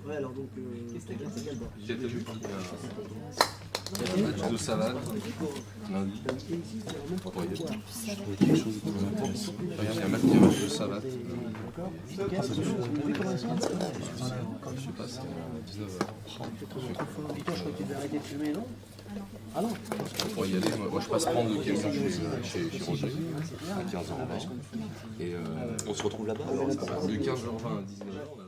Ouais, alors donc, c'est quel bord? Il y a un match de savate, lundi. Ouais, il y a quelque chose de intéressant. Il y a un match de savate. Je sais pas, c'est à 19h. Victor, je crois que tu devais arrêter de fumer, non? Ah non. On pourrait y aller. Moi, je passe prendre le camion chez Roger à 15h20. Et on se retrouve là-bas. De 15h20 à 19h.